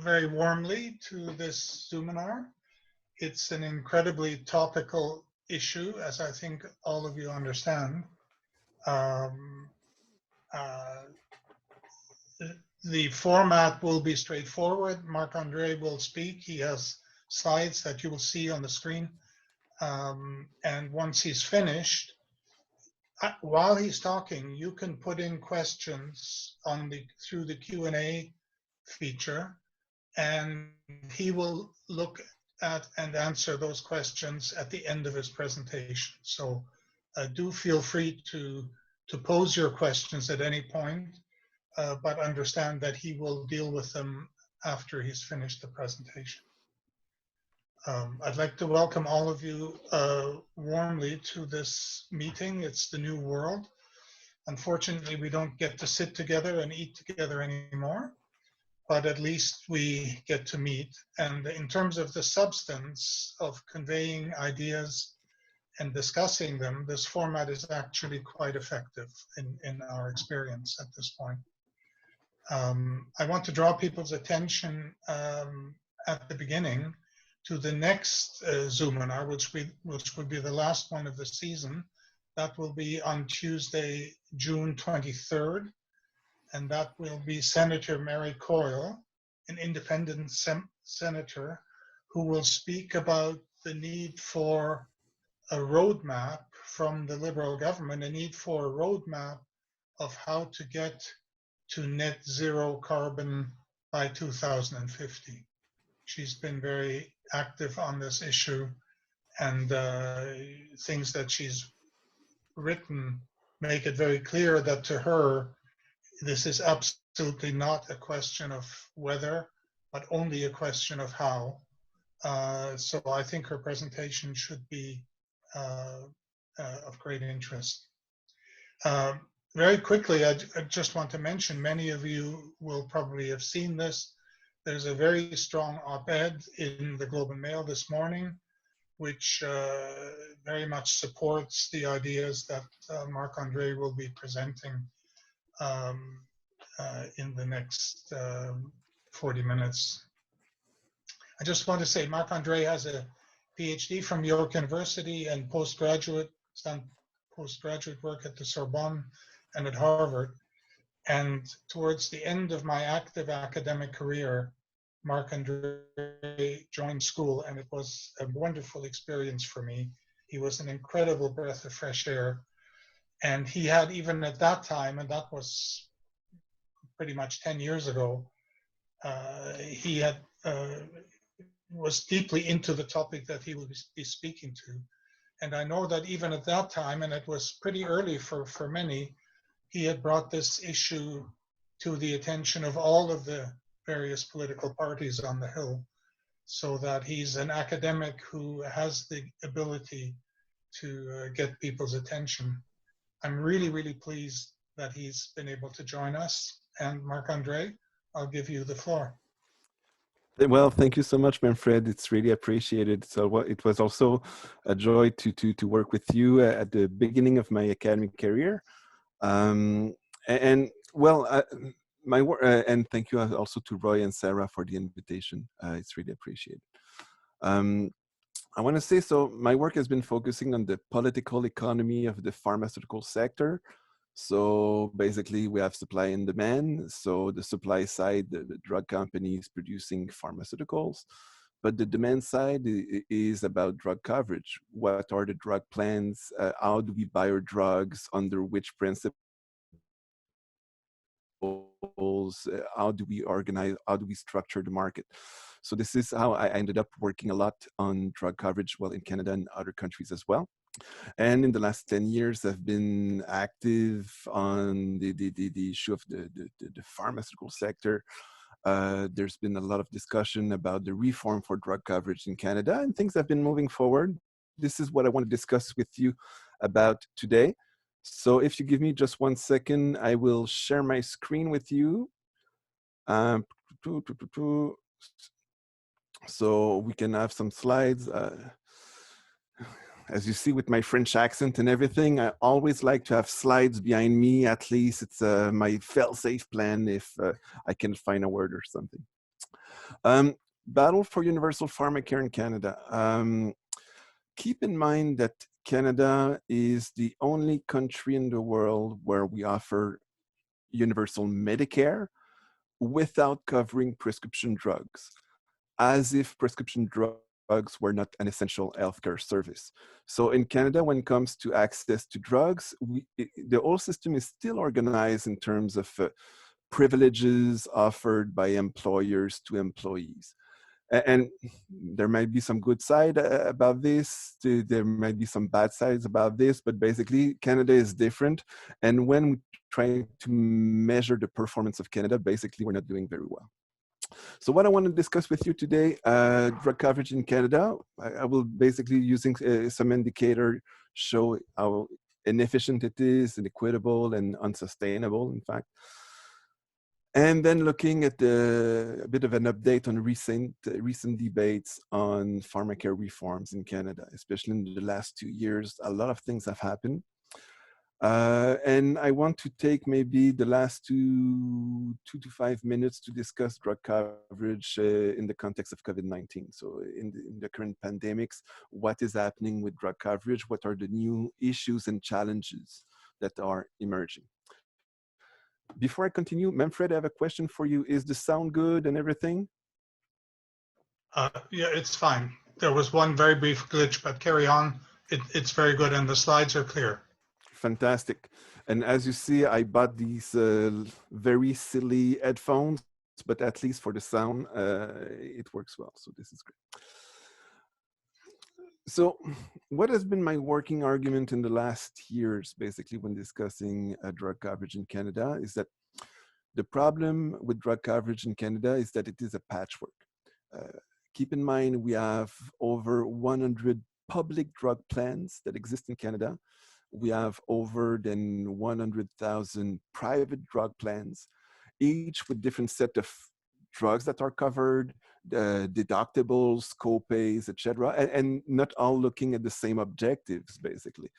very warmly to this seminar. It's an incredibly topical issue, as I think all of you understand. Um, uh, the format will be straightforward. Marc-André will speak. He has slides that you will see on the screen. And once he's finished, while he's talking, you can put in questions through the Q&A feature, and he will look at and answer those questions at the end of his presentation. So do feel free to pose your questions at any point, but understand that he will deal with them after he's finished the presentation. I'd like to welcome all of you warmly to this meeting. It's the new world. Unfortunately, we don't get to sit together and eat together anymore, but at least we get to meet. And in terms of the substance of conveying ideas and discussing them, this format is actually quite effective in our experience at this point. I want to draw people's attention at the beginning to the next Zoominar, which will be the last one of the season. That will be on Tuesday, June 23rd. And that will be Senator Mary Coyle, an independent senator, who will speak about the need for a roadmap from the Liberal government, a need for a roadmap of how to get to net zero carbon by 2050. She's been very active on this issue, and things that she's written make it very clear that to her, this is absolutely not a question of whether, but only a question of how. So I think her presentation should be of great interest. Very quickly, I just want to mention, many of you will probably have seen this. There's a very strong op-ed in the Globe and Mail this morning, which very much supports the ideas that Marc-André will be presenting in the next 40 minutes. I just want to say Marc-André has a PhD from York University and he's done postgraduate work at the Sorbonne and at Harvard. And towards the end of my active academic career, Marc-André joined school, and it was a wonderful experience for me. He was an incredible breath of fresh air. And he had, even at that time, and that was pretty much 10 years ago, he had was deeply into the topic that he would be speaking to. And I know that even at that time, and it was pretty early for many, he had brought this issue to the attention of all of the various political parties on the Hill, so that he's an academic who has the ability to get people's attention. I'm really, really pleased that he's been able to join us. And Marc-André, I'll give you the floor. Well, thank you so much, Manfred. It's really appreciated. So it was also a joy to work with you at the beginning of my academic career. My work, and thank you also to Roy and Sarah for the invitation. It's really appreciated. I want to say, so my work has been focusing on the political economy of the pharmaceutical sector. So basically we have supply and demand. So the supply side, the drug companies producing pharmaceuticals, but the demand side is about drug coverage. What are the drug plans? How do we buy our drugs? Under which principles? How do we organize? How do we structure the market? So this is how I ended up working a lot on drug coverage, well, in Canada and other countries as well. And in the last 10 years, I've been active on the issue of the pharmaceutical sector. There's been a lot of discussion about the reform for drug coverage in Canada, and things have been moving forward. This is what I want to discuss with you about today. So if you give me just 1 second, I will share my screen with you. So we can have some slides. As you see with my French accent and everything, I always like to have slides behind me. At least it's my fail-safe plan if I can find a word or something. Battle for universal pharmacare in Canada. Keep in mind that Canada is the only country in the world where we offer universal Medicare without covering prescription drugs, as if prescription drugs were not an essential healthcare service. So in Canada, when it comes to access to drugs, the whole system is still organized in terms of privileges offered by employers to employees. And there might be some good side about this, there might be some bad sides about this, but basically Canada is different. And when we try to measure the performance of Canada, basically we're not doing very well. So what I want to discuss with you today, drug coverage in Canada. I will basically using some indicator show how inefficient it is, inequitable and unsustainable, in fact. And then looking at a bit of an update on recent debates on pharmacare reforms in Canada, especially in the last 2 years. A lot of things have happened. And I want to take maybe the last 2 to 5 minutes to discuss drug coverage in the context of COVID-19. So in the current pandemics, what is happening with drug coverage? What are the new issues and challenges that are emerging? Before I continue, Manfred, I have a question for you. Is the sound good and everything? Yeah, it's fine. There was one very brief glitch, but carry on. It's very good, and the slides are clear. Fantastic. And as you see, I bought these very silly headphones, but at least for the sound, it works well. So this is great. So what has been my working argument in the last years, basically, when discussing drug coverage in Canada, is that the problem with drug coverage in Canada is that it is a patchwork. Keep in mind, we have over 100 public drug plans that exist in Canada. We have over than 100,000 private drug plans, each with different set of drugs that are covered, deductibles, co-pays, etc., and not all looking at the same objectives, basically.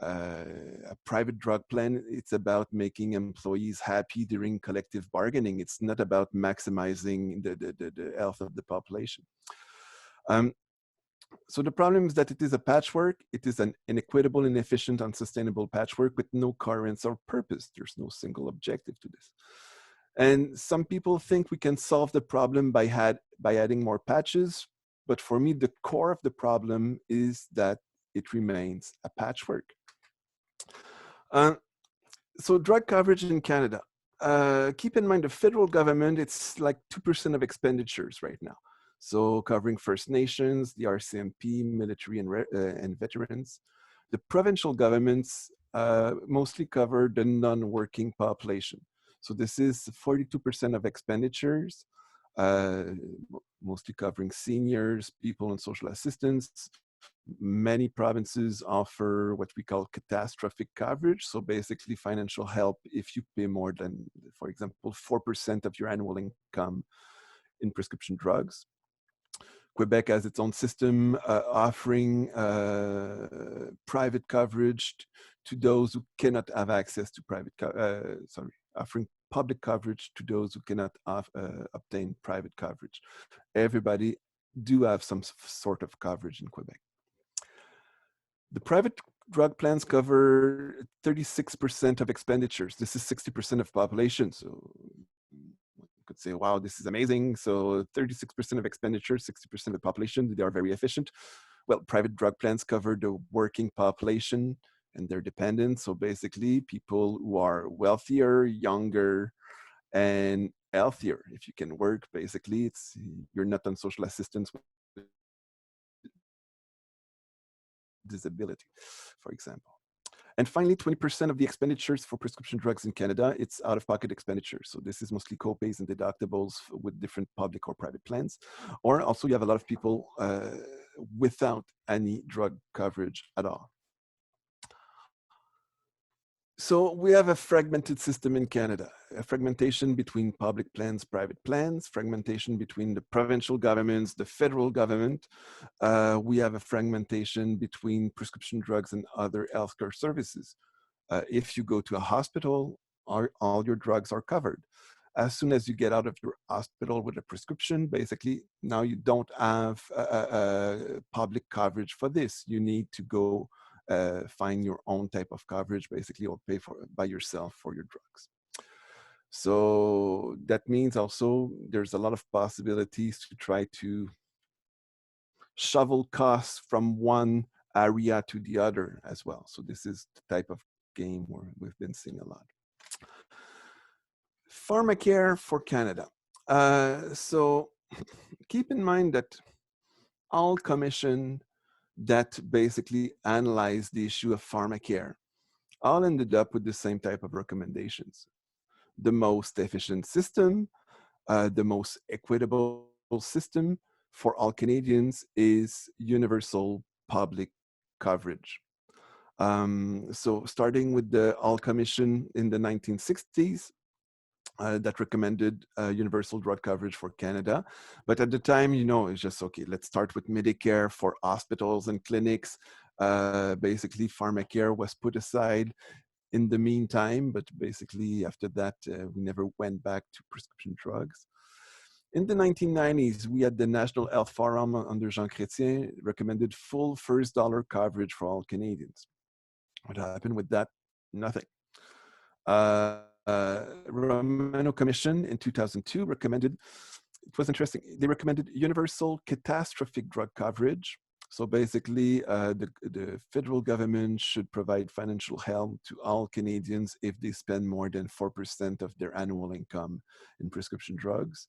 A private drug plan, it's about making employees happy during collective bargaining. It's not about maximizing the health of the population. So the problem is that it is a patchwork. It is an inequitable, inefficient, unsustainable patchwork with no coherence or purpose. There's no single objective to this. And some people think we can solve the problem by adding more patches. But for me, the core of the problem is that it remains a patchwork. So drug coverage in Canada. Keep in mind the federal government, it's like 2% of expenditures right now. So covering First Nations, the RCMP, military and veterans. The provincial governments mostly cover the non-working population. So this is 42% of expenditures, mostly covering seniors, people on social assistance. Many provinces offer what we call catastrophic coverage. So basically financial help if you pay more than, for example, 4% of your annual income in prescription drugs. Quebec has its own system offering private coverage to those who cannot have access to offering public coverage to those who cannot obtain private coverage. Everybody do have some sort of coverage in Quebec. The private drug plans cover 36% of expenditures. This is 60% of population. So could say, wow, this is amazing. So 36% of expenditure, 60% of the population, they are very efficient. Well, private drug plans cover the working population and their dependents. So basically people who are wealthier, younger, and healthier. If you can work, basically, you're not on social assistance with disability, for example. And finally, 20% of the expenditures for prescription drugs in Canada, it's out-of-pocket expenditures. So this is mostly co-pays and deductibles with different public or private plans. Or also you have a lot of people without any drug coverage at all. So we have a fragmented system in Canada, a fragmentation between public plans, private plans, fragmentation between the provincial governments, the federal government. We have a fragmentation between prescription drugs and other healthcare services. If you go to a hospital, all your drugs are covered. as soon as you get out of your hospital with a prescription, basically now you don't have public coverage for this. You need to go find your own type of coverage, basically, or pay for by yourself for your drugs. So that means also there's a lot of possibilities to try to shovel costs from one area to the other as well. So this is the type of game where we've been seeing a lot. Pharmacare for Canada. So keep in mind that all commission that basically analyzed the issue of pharmacare all ended up with the same type of recommendations. The most efficient system, the most equitable system for all Canadians is universal public coverage. So starting with the All Commission in the 1960s, that recommended universal drug coverage for Canada. But at the time, you know, it's just, okay, let's start with Medicare for hospitals and clinics. Basically, Pharmacare was put aside in the meantime, but basically after that, we never went back to prescription drugs. In the 1990s, we had the National Health Forum under Jean Chrétien recommended full first dollar coverage for all Canadians. What happened with that? Nothing. Romano Commission in 2002 recommended, it was interesting, they recommended universal catastrophic drug coverage. So basically, the federal government should provide financial help to all Canadians if they spend more than 4% of their annual income in prescription drugs.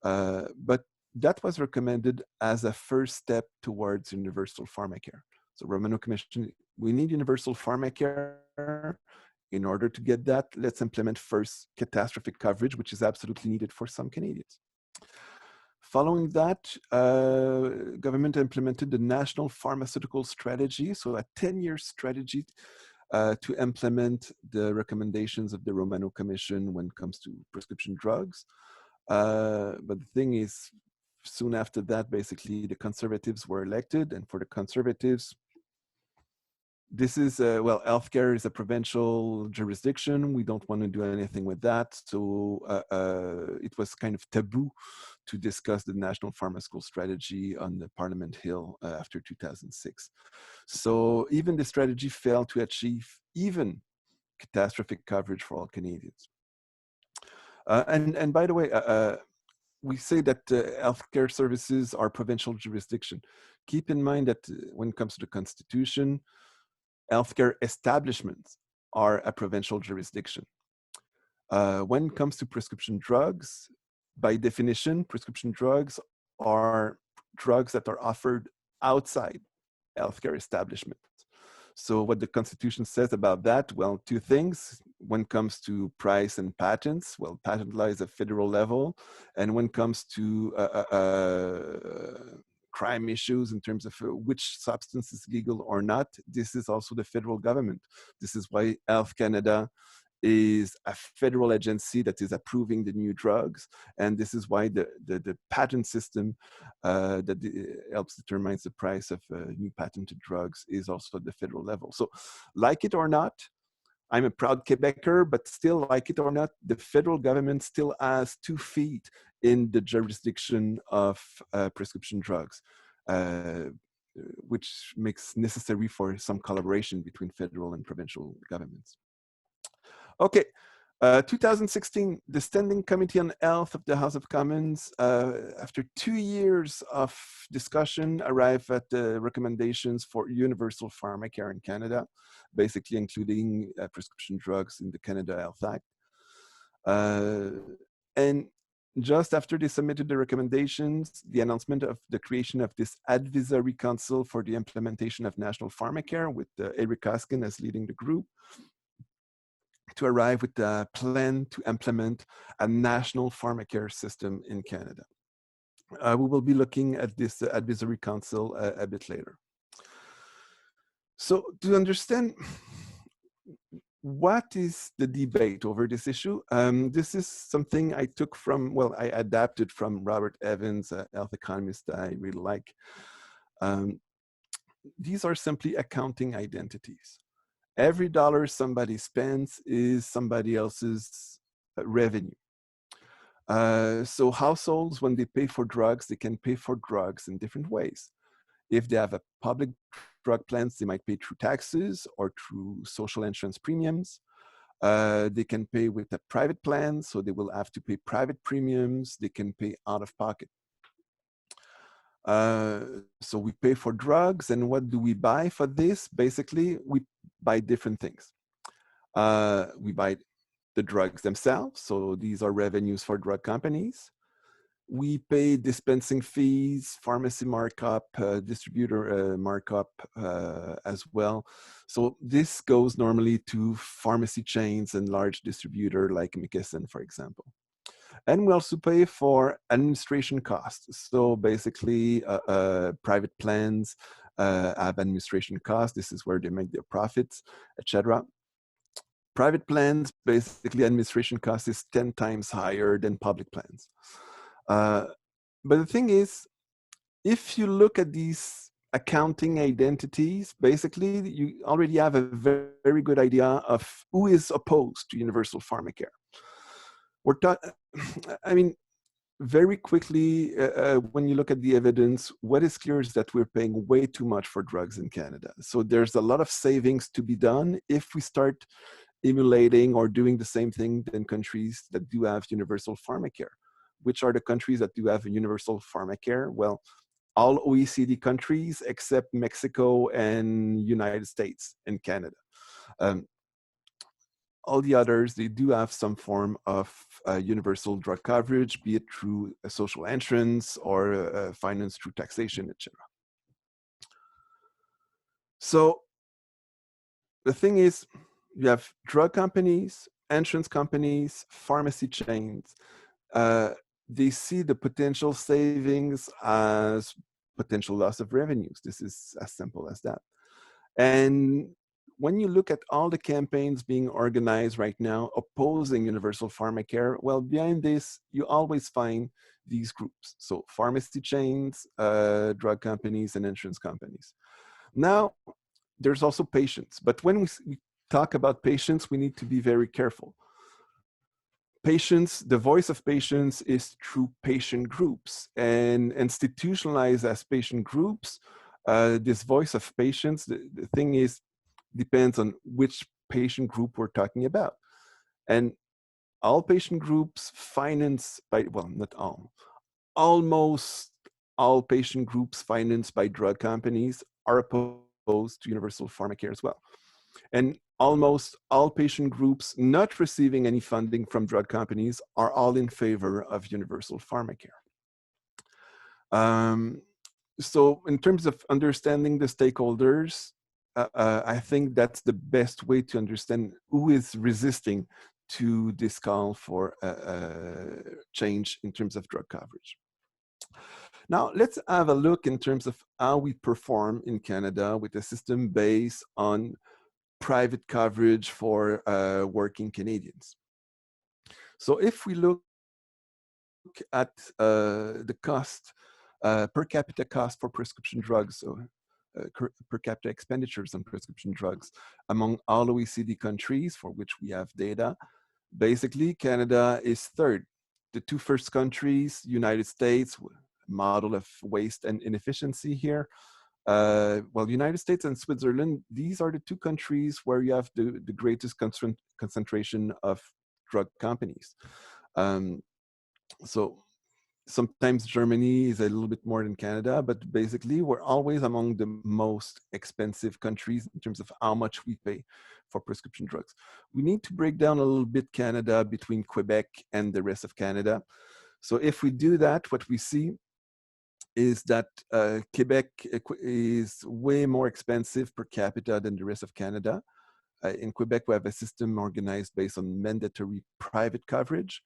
But that was recommended as a first step towards universal pharmacare. So Romano Commission, we need universal pharmacare. In order to get that, let's implement first catastrophic coverage, which is absolutely needed for some Canadians. Following that, government implemented the National Pharmaceutical Strategy, so a 10-year strategy to implement the recommendations of the Romano Commission when it comes to prescription drugs. But the thing is, soon after that, basically, the Conservatives were elected, and for the Conservatives, this is, well, healthcare is a provincial jurisdiction. We don't want to do anything with that. So it was kind of taboo to discuss the National Pharmaceutical Strategy on the Parliament Hill after 2006. So even the strategy failed to achieve even catastrophic coverage for all Canadians. And by the way, we say that healthcare services are provincial jurisdiction. Keep in mind that when it comes to the Constitution, healthcare establishments are a provincial jurisdiction. When it comes to prescription drugs, by definition, prescription drugs are drugs that are offered outside healthcare establishments. So what the Constitution says about that, well, two things. When it comes to price and patents, well, patent law is at federal level. And when it comes to crime issues in terms of which substance is legal or not, this is also the federal government. This is why Health Canada is a federal agency that is approving the new drugs. And this is why the patent system that helps determine the price of new patented drugs is also at the federal level. So like it or not, I'm a proud Quebecer, but still, like it or not, the federal government still has 2 feet in the jurisdiction of prescription drugs, which makes necessary for some collaboration between federal and provincial governments. Okay, 2016, the Standing Committee on Health of the House of Commons, after 2 years of discussion, arrived at the recommendations for universal pharmacare in Canada, basically including prescription drugs in the Canada Health Act. And just after they submitted the recommendations, the announcement of the creation of this advisory council for the implementation of national pharmacare with Eric Hoskin as leading the group, to arrive with a plan to implement a national pharmacare system in Canada. We will be looking at this advisory council a bit later. So to understand what is the debate over this issue, this is something I took from, well, I adapted from Robert Evans, a health economist I really like. These are simply accounting identities. Every dollar somebody spends is somebody else's revenue. So households, when they pay for drugs, they can pay for drugs in different ways. If they have a public drug plans, they might pay through taxes or through social insurance premiums. They can pay with a private plan, so they will have to pay private premiums. They can pay out of pocket. So we pay for drugs, and what do we buy for this? Basically, we buy different things. We buy the drugs themselves, so these are revenues for drug companies. We pay dispensing fees, pharmacy markup, distributor markup as well. So this goes normally to pharmacy chains and large distributor like McKesson, for example. And we also pay for administration costs. So basically, private plans have administration costs. This is where they make their profits, etc. Private plans, basically, administration cost is 10 times higher than public plans. But the thing is, if you look at these accounting identities, basically, you already have a very, very good idea of who is opposed to universal pharmacare. I mean, very quickly, when you look at the evidence, what is clear is that we're paying way too much for drugs in Canada. So there's a lot of savings to be done if we start emulating or doing the same thing in countries that do have universal pharmacare. Which are the countries that do have a universal pharmacare? Well, all OECD countries except Mexico and United States and Canada. All the others, they do have some form of universal drug coverage, be it through a social insurance or finance through taxation, etc. So the thing is, you have drug companies, insurance companies, pharmacy chains. They see the potential savings as potential loss of revenues. This is as simple as that. And when you look at all the campaigns being organized right now opposing universal pharmacare, well, behind this, you always find these groups. So pharmacy chains, drug companies, and insurance companies. Now, there's also patients. But when we talk about patients, we need to be very careful. Patients, the voice of patients is through patient groups, and institutionalized as patient groups. This voice of patients, the thing is, depends on which patient group we're talking about. And all patient groups financed by, well, not all, almost all patient groups financed by drug companies are opposed to universal pharmacare as well. And almost all patient groups not receiving any funding from drug companies are all in favor of universal pharmacare. So in terms of understanding the stakeholders, I think that's the best way to understand who is resisting to this call for change in terms of drug coverage. Now, let's have a look in terms of how we perform in Canada with a system based on private coverage for working Canadians. So if we look at the cost, per capita cost for prescription drugs, so per capita expenditures on prescription drugs among all OECD countries for which we have data, basically Canada is third. The two first countries, United States, model of waste and inefficiency here. Well, United States and Switzerland, these are the two countries where you have the greatest concentration of drug companies. So sometimes Germany is a little bit more than Canada, but basically we're always among the most expensive countries in terms of how much we pay for prescription drugs. We need to break down a little bit Canada between Quebec and the rest of Canada. So if we do that, what we see is that Quebec is way more expensive per capita than the rest of Canada. In Quebec, we have a system organized based on mandatory private coverage.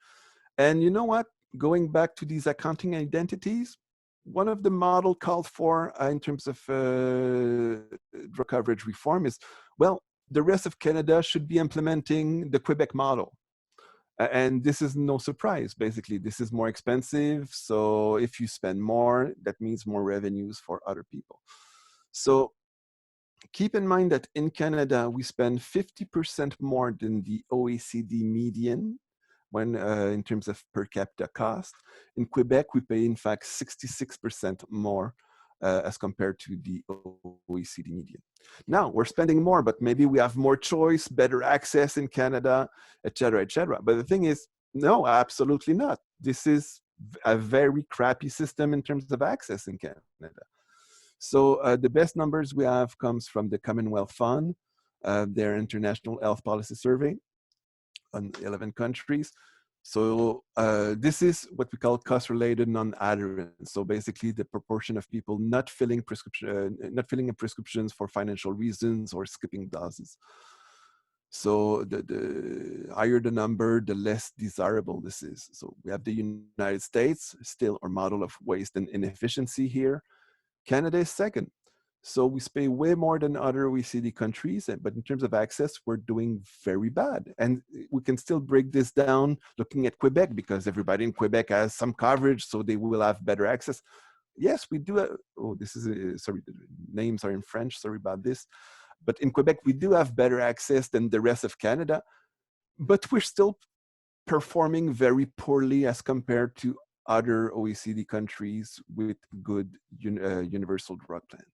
And you know what? Going back to these accounting identities, one of the model called for in terms of drug coverage reform is, well, the rest of Canada should be implementing the Quebec model. And this is no surprise, basically. This is more expensive. So if you spend more, that means more revenues for other people. So keep in mind that in Canada, we spend 50% more than the OECD median when in terms of per capita cost. In Quebec, we pay in fact 66% more as compared to the OECD median. Now, we're spending more, but maybe we have more choice, better access in Canada, et cetera, et cetera. But the thing is, no, absolutely not. This is a very crappy system in terms of access in Canada. So the best numbers we have comes from the Commonwealth Fund, their International Health Policy Survey on 11 countries. So this is what we call cost-related non-adherence. So basically, the proportion of people not filling prescriptions for financial reasons or skipping doses. So the higher the number, the less desirable this is. So we have the United States, still our model of waste and inefficiency here. Canada is second. So we pay way more than other OECD countries, but in terms of access, we're doing very bad. And we can still break this down looking at Quebec, because everybody in Quebec has some coverage, so they will have better access. Yes, we do. Oh, this is, sorry, the names are in French, sorry about this. But in Quebec, we do have better access than the rest of Canada, but we're still performing very poorly as compared to other OECD countries with good universal drug plans.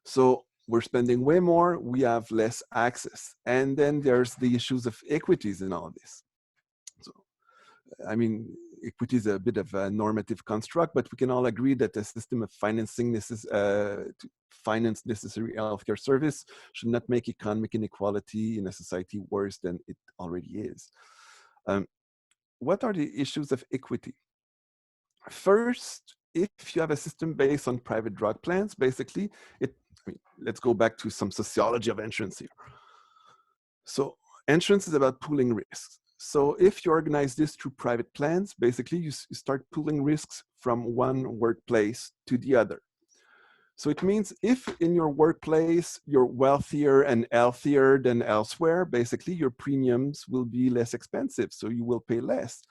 So we're spending way more, we have less access. And then there's the issues of equities in all of this. So, I mean, equity is a bit of a normative construct, but we can all agree that the system of financing to finance necessary healthcare service should not make economic inequality in a society worse than it already is. What are the issues of equity? First, if you have a system based on private drug plans, basically, let's go back to some sociology of insurance here. So insurance is about pooling risks. So if you organize this through private plans, basically you start pooling risks from one workplace to the other. So it means if in your workplace you're wealthier and healthier than elsewhere, basically your premiums will be less expensive, so you will pay less.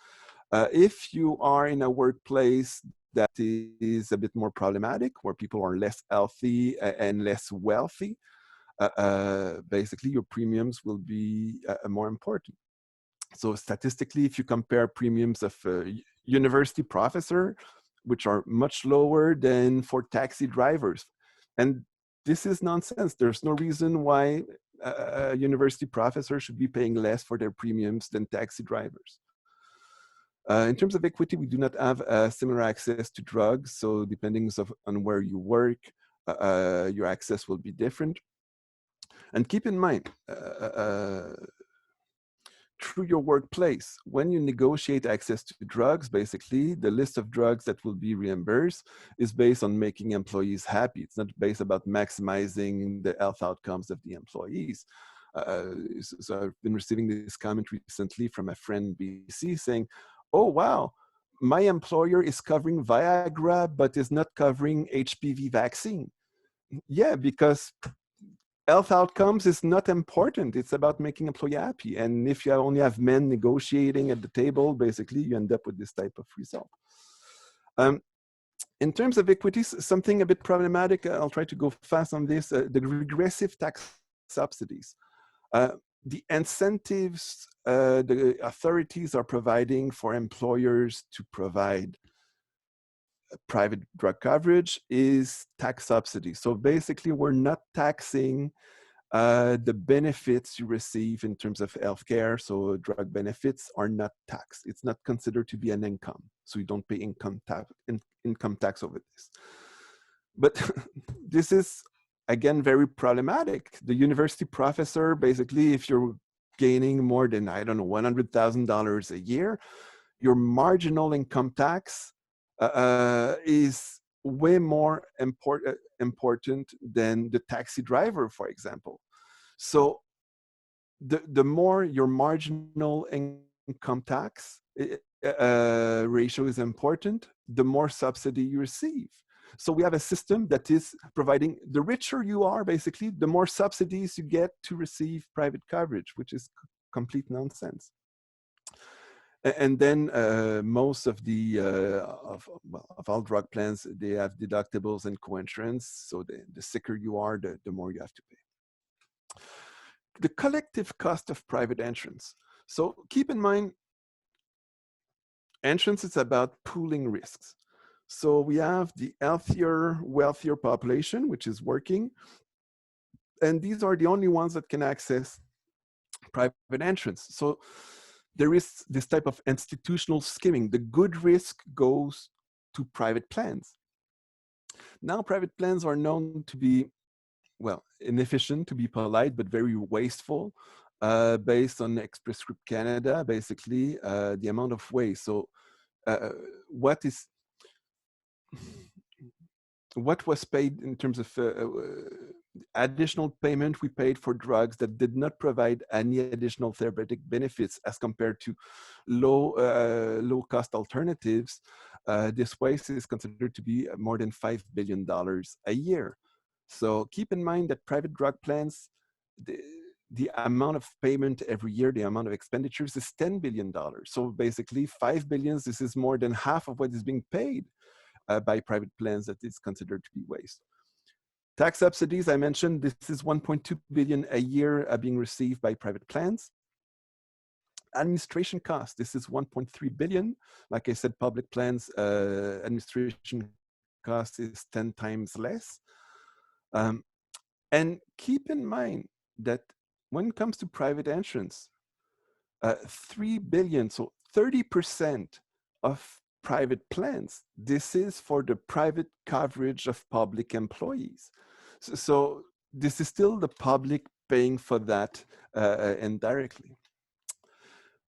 If you are in a workplace that is a bit more problematic, where people are less healthy and less wealthy, basically your premiums will be more important. So statistically, if you compare premiums of university professor, which are much lower than for taxi drivers, and this is nonsense. There's no reason why a university professor should be paying less for their premiums than taxi drivers. In terms of equity, we do not have similar access to drugs. So depending on where you work, your access will be different. And keep in mind, through your workplace, when you negotiate access to drugs, basically the list of drugs that will be reimbursed is based on making employees happy. It's not based about maximizing the health outcomes of the employees. So I've been receiving this comment recently from a friend in BC saying, oh, wow, my employer is covering Viagra, but is not covering HPV vaccine. Yeah, because health outcomes is not important. It's about making employee happy. And if you only have men negotiating at the table, basically you end up with this type of result. In terms of equities, something a bit problematic, I'll try to go fast on this, the regressive tax subsidies. The incentives the authorities are providing for employers to provide private drug coverage is tax subsidy. So basically, we're not taxing the benefits you receive in terms of healthcare. So drug benefits are not taxed. It's not considered to be an income. So you don't pay income tax over this. But this is, again, very problematic. The university professor, basically, if you're gaining more than, I don't know, $100,000 a year, your marginal income tax is way more important than the taxi driver, for example. So the more your marginal income tax ratio is important, the more subsidy you receive. So we have a system that is providing, the richer you are, basically, the more subsidies you get to receive private coverage, which is complete nonsense. And then most of the of all drug plans, they have deductibles and coherence. So the sicker you are, the more you have to pay. The collective cost of private insurance. So keep in mind, entrance is about pooling risks. So we have the healthier, wealthier population, which is working. And these are the only ones that can access private entrance. So there is this type of institutional skimming. The good risk goes to private plans. Now, private plans are known to be, well, inefficient, to be polite, but very wasteful, based on Express Script Canada, basically, the amount of waste. So what was paid in terms of additional payment we paid for drugs that did not provide any additional therapeutic benefits as compared to low cost alternatives. This waste is considered to be more than $5 billion a year. So keep in mind that private drug plans, the amount of payment every year, the amount of expenditures is $10 billion. So basically 5 billion, this is more than half of what is being paid by private plans that is considered to be waste. Tax subsidies, I mentioned, this is 1.2 billion a year being received by private plans. Administration costs, this is 1.3 billion. Like I said, public plans, administration cost is 10 times less. And keep in mind that when it comes to private entrance, 3 billion, so 30% of private plans, this is for the private coverage of public employees. So this is still the public paying for that indirectly.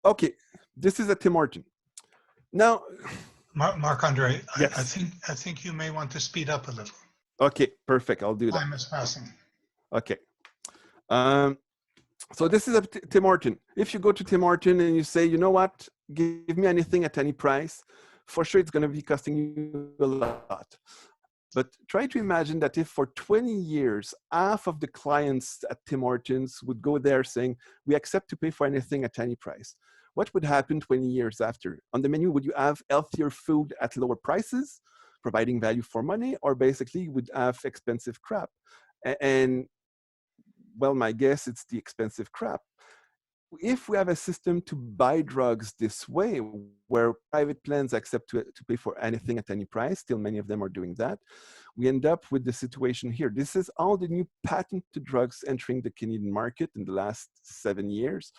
Okay, this is a Tim Horton. Now, Marc-André, yes. I think you may want to speed up a little. Okay, perfect. I'll do that. Time is passing. Okay. So this is a Tim Horton. If you go to Tim Horton and you say, you know what, give me anything at any price, for sure it's going to be costing you a lot. But try to imagine that if for 20 years, half of the clients at Tim Hortons would go there saying, we accept to pay for anything at any price. What would happen 20 years after? On the menu, would you have healthier food at lower prices, providing value for money, or basically you would have expensive crap? And well, my guess, it's the expensive crap. If we have a system to buy drugs this way, where private plans accept to pay for anything at any price, still many of them are doing that, we end up with the situation here. This is all the new patented drugs entering the Canadian market in the last 7 years.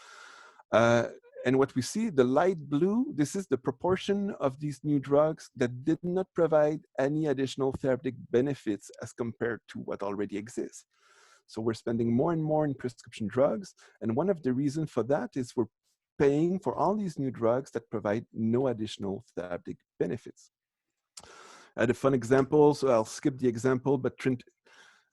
And what we see, the light blue, this is the proportion of these new drugs that did not provide any additional therapeutic benefits as compared to what already exists. So we're spending more and more in prescription drugs. And one of the reasons for that is we're paying for all these new drugs that provide no additional therapeutic benefits. I had a fun example, so I'll skip the example, but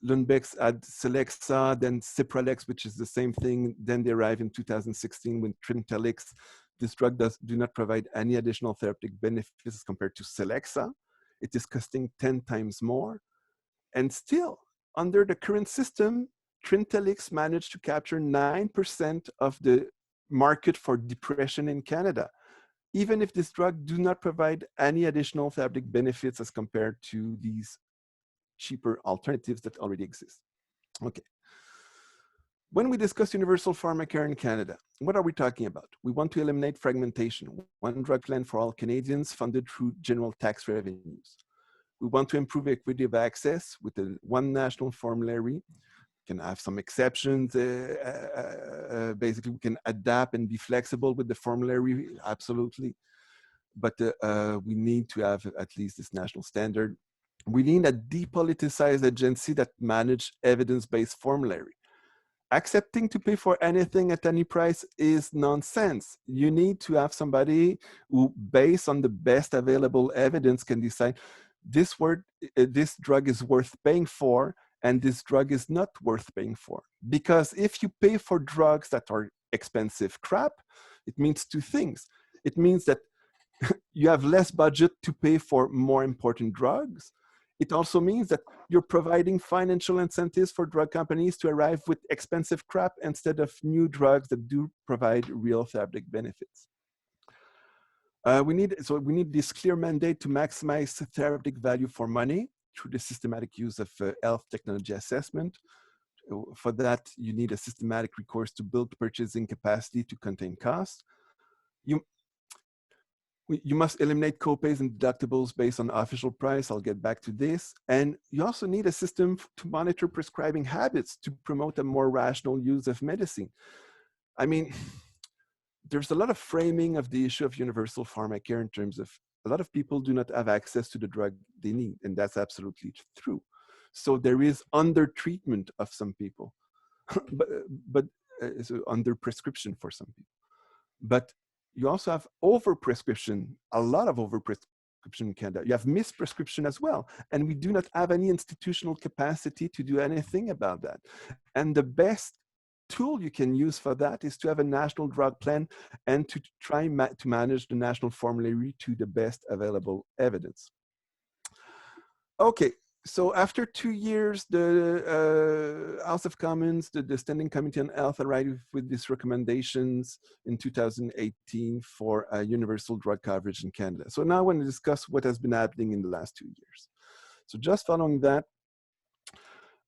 Lundbeck's had Celexa, then Cipralex, which is the same thing. Then they arrived in 2016 with Trintellix. This drug do not provide any additional therapeutic benefits as compared to Celexa. It is costing 10 times more. And still, under the current system, Trintellix managed to capture 9% of the market for depression in Canada, even if this drug do not provide any additional therapeutic benefits as compared to these cheaper alternatives that already exist. Okay. When we discuss universal pharmacare in Canada, what are we talking about? We want to eliminate fragmentation, one drug plan for all Canadians funded through general tax revenues. We want to improve equity of access with one national formulary. Can have some exceptions. Basically, we can adapt and be flexible with the formulary, absolutely. But we need to have at least this national standard. We need a depoliticized agency that manages evidence-based formulary. Accepting to pay for anything at any price is nonsense. You need to have somebody who, based on the best available evidence, can decide this drug is worth paying for, and this drug is not worth paying for. Because if you pay for drugs that are expensive crap, it means two things. It means that you have less budget to pay for more important drugs. It also means that you're providing financial incentives for drug companies to arrive with expensive crap instead of new drugs that do provide real therapeutic benefits. We need this clear mandate to maximize therapeutic value for money through the systematic use of health technology assessment. for that, you need a systematic recourse to build purchasing capacity to contain costs. You must eliminate copays and deductibles based on official price. I'll get back to this. And you also need a system to monitor prescribing habits to promote a more rational use of medicine. I mean, there's a lot of framing of the issue of universal pharmacare in terms of a lot of people do not have access to the drug they need, and that's absolutely true. So there is under treatment of some people, but so under prescription for some people. But you also have overprescription, a lot of overprescription in Canada. You have misprescription as well. And we do not have any institutional capacity to do anything about that. And the best tool you can use for that is to have a national drug plan and to try to manage the national formulary to the best available evidence. Okay, so after 2 years, the House of Commons, the Standing Committee on Health arrived with these recommendations in 2018 for universal drug coverage in Canada. So now I want to discuss what has been happening in the last 2 years. So just following that,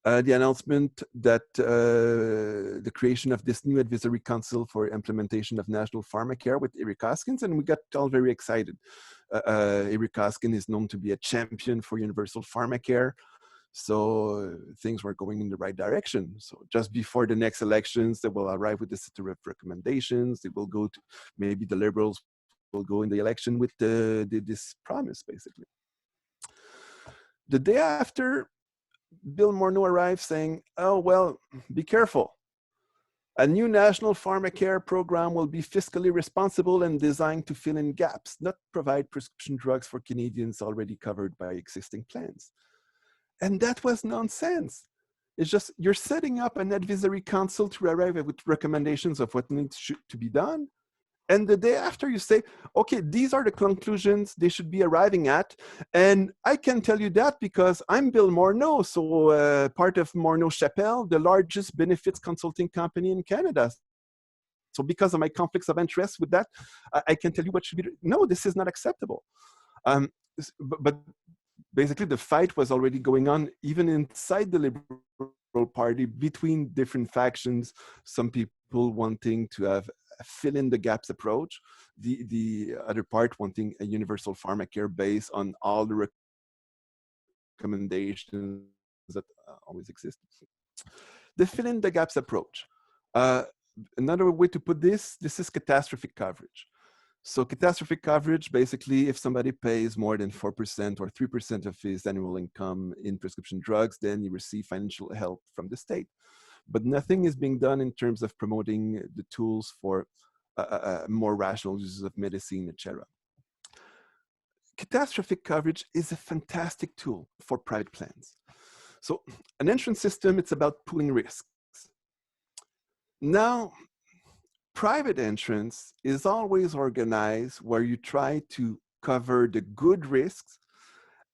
the announcement that the creation of this new advisory council for implementation of national pharmacare with Eric Hoskins, and we got all very excited. Eric Hoskins is known to be a champion for universal pharmacare, so things were going in the right direction. So just before the next elections, they will arrive with a set of recommendations. They will go to, maybe the Liberals will go in the election with this promise, basically. The day after, Bill Morneau arrived saying, oh, well, be careful. A new national pharmacare program will be fiscally responsible and designed to fill in gaps, not provide prescription drugs for Canadians already covered by existing plans. And that was nonsense. It's just, you're setting up an advisory council to arrive with recommendations of what needs to be done. And the day after you say, okay, these are the conclusions they should be arriving at. And I can tell you that because I'm Bill Morneau, so part of Morneau Chapelle, the largest benefits consulting company in Canada. So because of my conflicts of interest with that, I can tell you what should be, no, this is not acceptable. But basically the fight was already going on even inside the Liberal Party between different factions, some people wanting to have fill in the gaps approach, the other part wanting a universal pharmacare based on all the recommendations that always exist. The fill in the gaps approach. Another way to put this is catastrophic coverage. So catastrophic coverage, basically, if somebody pays more than 4% or 3% of his annual income in prescription drugs, then you receive financial help from the state. But nothing is being done in terms of promoting the tools for more rational uses of medicine, etc. Catastrophic coverage is a fantastic tool for private plans. So an entrance system, it's about pooling risks. Now, private entrance is always organized where you try to cover the good risks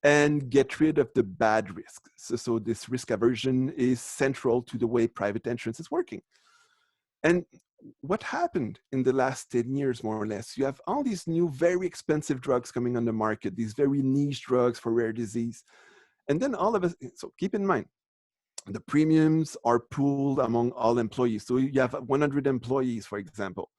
and get rid of the bad risks. So this risk aversion is central to the way private entrance is working. And what happened in the last 10 years, more or less, you have all these new, very expensive drugs coming on the market, these very niche drugs for rare disease. And then all of us, so keep in mind, the premiums are pooled among all employees. So you have 100 employees, for example.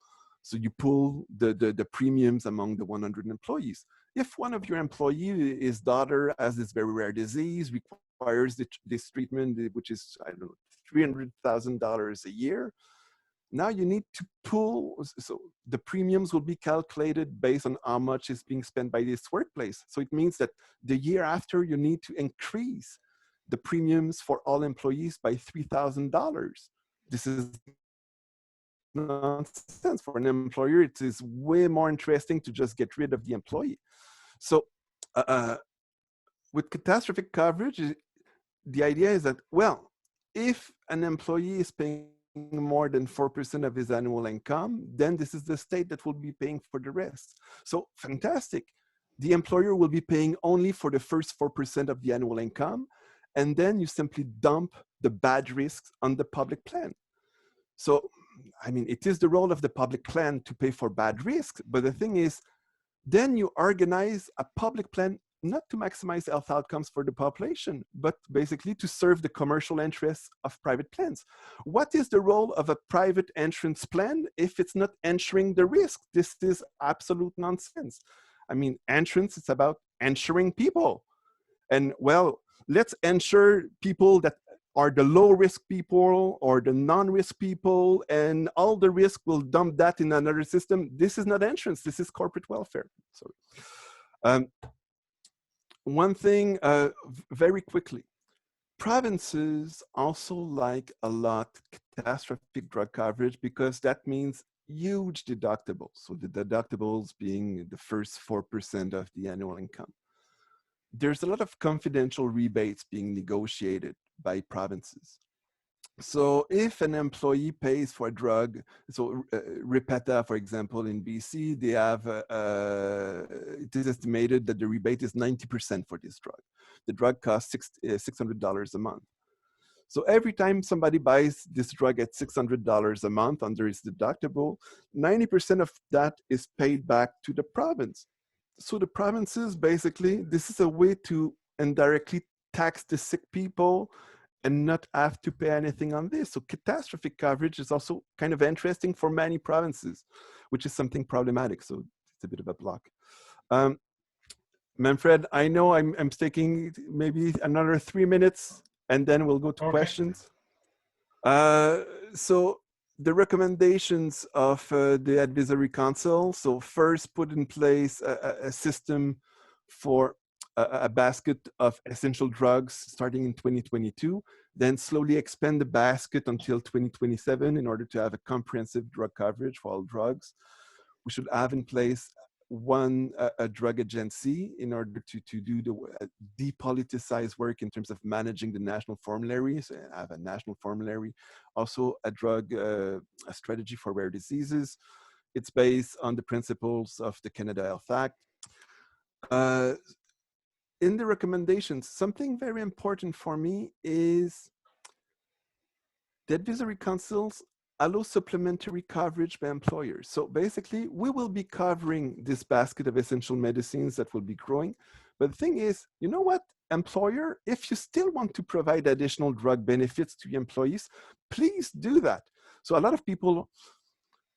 So you pool the premiums among the 100 employees. If one of your employees, his daughter has this very rare disease, requires this treatment, which is, I don't know, $300,000 a year, now you need to pool, so the premiums will be calculated based on how much is being spent by this workplace. So it means that the year after, you need to increase the premiums for all employees by $3,000. This is nonsense. For an employer, it is way more interesting to just get rid of the employee. So with catastrophic coverage, the idea is that, well, if an employee is paying more than 4% of his annual income, then this is the state that will be paying for the rest. So fantastic. The employer will be paying only for the first 4% of the annual income, and then you simply dump the bad risks on the public plan. So, I mean, it is the role of the public plan to pay for bad risks, but the thing is, then you organize a public plan not to maximize health outcomes for the population, but basically to serve the commercial interests of private plans. What is the role of a private insurance plan if it's not ensuring the risk? This is absolute nonsense. I mean, insurance is about insuring people. And well, let's ensure people that are the low risk people or the non-risk people, and all the risk will dump that in another system. This is not insurance, this is corporate welfare. So, one thing very quickly, provinces also like a lot catastrophic drug coverage because that means huge deductibles. So the deductibles being the first 4% of the annual income. There's a lot of confidential rebates being negotiated by provinces. So if an employee pays for a drug, so Repeta, for example, in BC, they have, it is estimated that the rebate is 90% for this drug. The drug costs $600 a month. So every time somebody buys this drug at $600 a month under its deductible, 90% of that is paid back to the province. So the provinces, basically, this is a way to indirectly tax the sick people and not have to pay anything on this. So catastrophic coverage is also kind of interesting for many provinces, which is something problematic. So it's a bit of a block. Manfred, I know I'm taking maybe another 3 minutes and then we'll go to questions. So the recommendations of the advisory council. So first, put in place a system for a basket of essential drugs starting in 2022, then slowly expand the basket until 2027 in order to have a comprehensive drug coverage for all drugs. We should have in place a drug agency in order to do the depoliticized work in terms of managing the national formulary. So have a national formulary, also a drug a strategy for rare diseases. It's based on the principles of the Canada Health Act. In the recommendations, something very important for me is the advisory councils allow supplementary coverage by employers. So basically, we will be covering this basket of essential medicines that will be growing. But the thing is, you know what, employer, if you still want to provide additional drug benefits to your employees, please do that. So a lot of people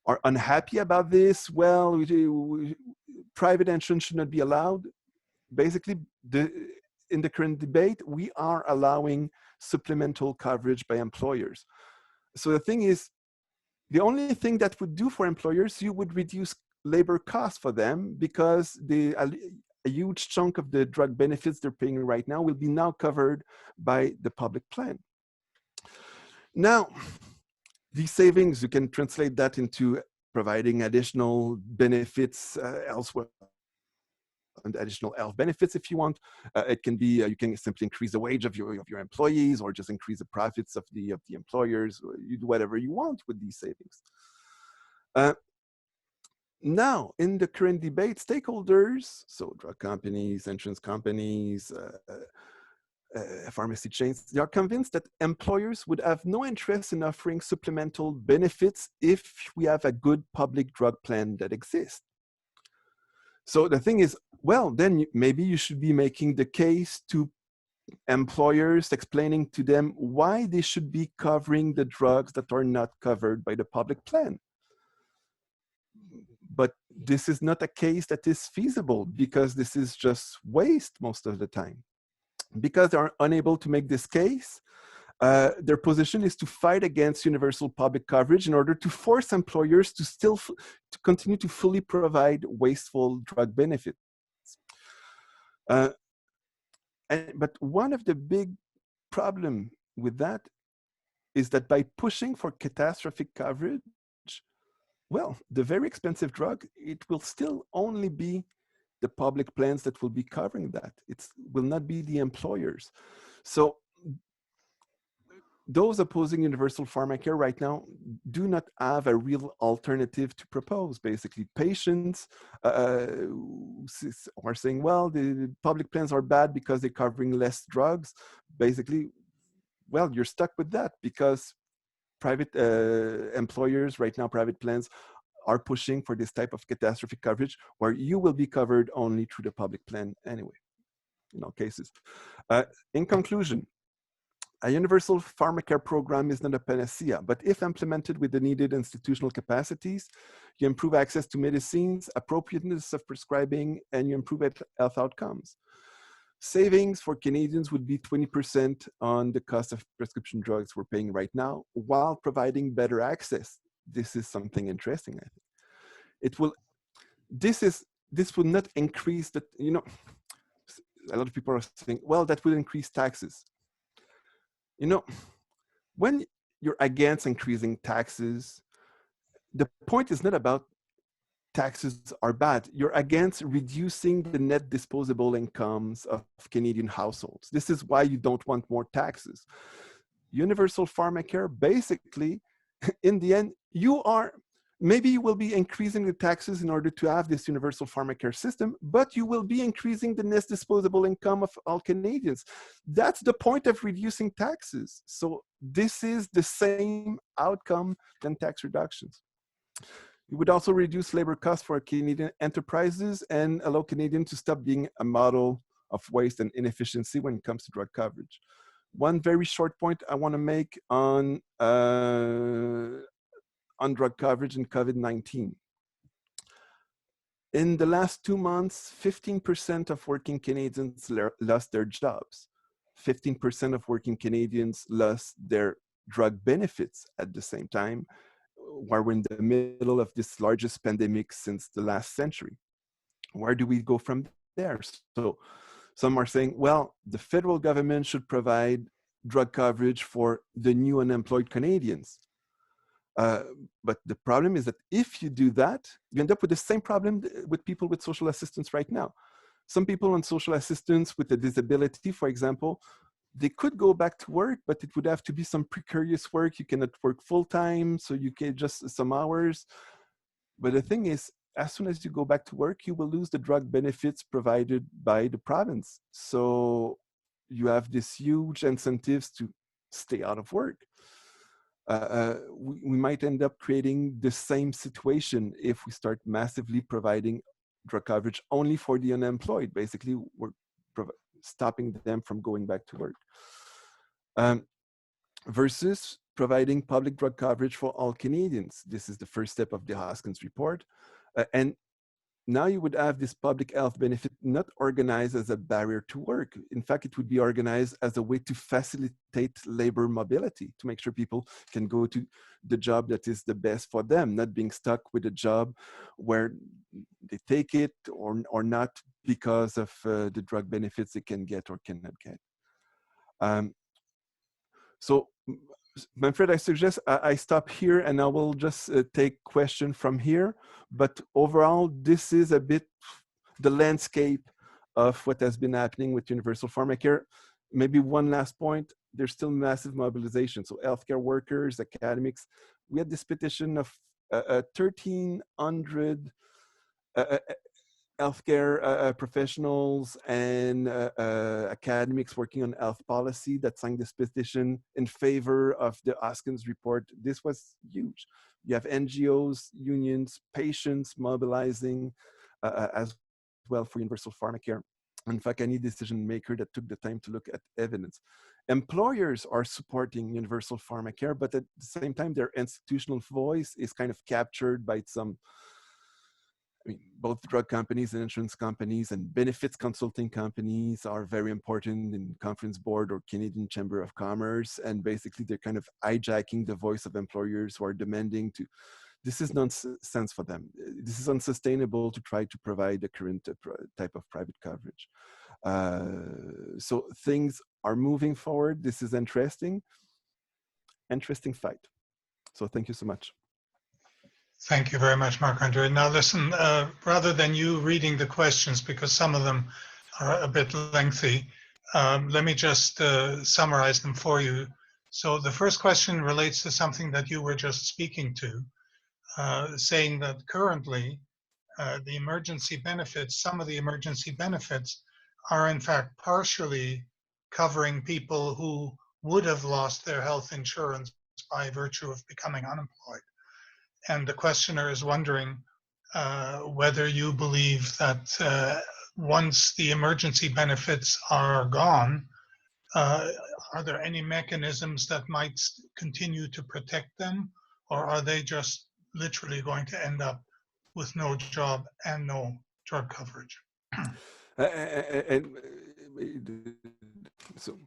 are unhappy about this. Well, private insurance should not be allowed. Basically, in the current debate, we are allowing supplemental coverage by employers. So the thing is, the only thing that would do for employers, you would reduce labor costs for them because a huge chunk of the drug benefits they're paying right now will be now covered by the public plan. Now, these savings, you can translate that into providing additional benefits elsewhere. And additional health benefits if you want. It can be, you can simply increase the wage of your employees or just increase the profits of the employers. You do whatever you want with these savings. Now, in the current debate, stakeholders, so drug companies, insurance companies, pharmacy chains, they are convinced that employers would have no interest in offering supplemental benefits if we have a good public drug plan that exists. So the thing is, well, then maybe you should be making the case to employers, explaining to them why they should be covering the drugs that are not covered by the public plan. But this is not a case that is feasible because this is just waste most of the time. Because they are unable to make this case, their position is to fight against universal public coverage in order to force employers to continue to fully provide wasteful drug benefits. But one of the big problem with that is that by pushing for catastrophic coverage, well, the very expensive drug, it will still only be the public plans that will be covering that. It will not be the employers. So those opposing universal pharmacare right now do not have a real alternative to propose. Basically, patients are saying, well, the public plans are bad because they're covering less drugs. Basically, well, you're stuck with that because private employers right now, private plans are pushing for this type of catastrophic coverage where you will be covered only through the public plan anyway. in all cases. In conclusion, a universal pharmacare program is not a panacea, but if implemented with the needed institutional capacities, you improve access to medicines, appropriateness of prescribing, and you improve health outcomes. Savings for Canadians would be 20% on the cost of prescription drugs we're paying right now, while providing better access. This is something interesting, I think. It will, this will not increase the, you know, a lot of people are saying, well, that will increase taxes. You know, when you're against increasing taxes, the point is not about taxes are bad. You're against reducing the net disposable incomes of Canadian households. This is why you don't want more taxes. Universal pharmacare, basically, in the end, maybe you will be increasing the taxes in order to have this universal pharmacare system, but you will be increasing the net disposable income of all Canadians. That's the point of reducing taxes. So this is the same outcome than tax reductions. You would also reduce labor costs for Canadian enterprises and allow Canadians to stop being a model of waste and inefficiency when it comes to drug coverage. One very short point I want to make on drug coverage in COVID-19. In the last 2 months, 15% of working Canadians lost their jobs. 15% of working Canadians lost their drug benefits at the same time, while we're in the middle of this largest pandemic since the last century. Where do we go from there? So some are saying, well, the federal government should provide drug coverage for the new unemployed Canadians. But the problem is that if you do that, you end up with the same problem with people with social assistance right now. Some people on social assistance with a disability, for example, they could go back to work, but it would have to be some precarious work. You cannot work full-time, so you can just some hours. But the thing is, as soon as you go back to work, you will lose the drug benefits provided by the province. So you have this huge incentives to stay out of work. We might end up creating the same situation if we start massively providing drug coverage only for the unemployed. Basically, we're stopping them from going back to work. Versus providing public drug coverage for all Canadians. This is the first step of the Hoskins report. And now you would have this public health benefit not organized as a barrier to work. In fact, it would be organized as a way to facilitate labor mobility, to make sure people can go to the job that is the best for them, not being stuck with a job where they take it or not because of the drug benefits they can get or cannot get. So, Manfred, I suggest I stop here and I will just take question from here. But overall, this is a bit the landscape of what has been happening with universal pharmacare. Maybe one last point, there's still massive mobilization. So healthcare workers, academics, we had this petition of 1,300 healthcare professionals and academics working on health policy that signed this petition in favor of the Hoskins report. This was huge. You have NGOs, unions, patients mobilizing as well for universal pharmacare. In fact, any decision maker that took the time to look at evidence. Employers are supporting universal pharmacare, but at the same time, their institutional voice is kind of captured by some, I mean, both drug companies and insurance companies and benefits consulting companies are very important in Conference Board or Canadian Chamber of Commerce. And basically, they're kind of hijacking the voice of employers who are demanding to, this is nonsense for them. This is unsustainable to try to provide the current type of private coverage. So things are moving forward. This is interesting fight. So thank you so much. Thank you very much, Marc-André. Now listen, rather than you reading the questions, because some of them are a bit lengthy, let me just summarize them for you. So the first question relates to something that you were just speaking to, saying that currently the emergency benefits, some of the emergency benefits are in fact partially covering people who would have lost their health insurance by virtue of becoming unemployed. And the questioner is wondering whether you believe that once the emergency benefits are gone, uh, are there any mechanisms that might continue to protect them, or are they just literally going to end up with no job and no drug coverage? And so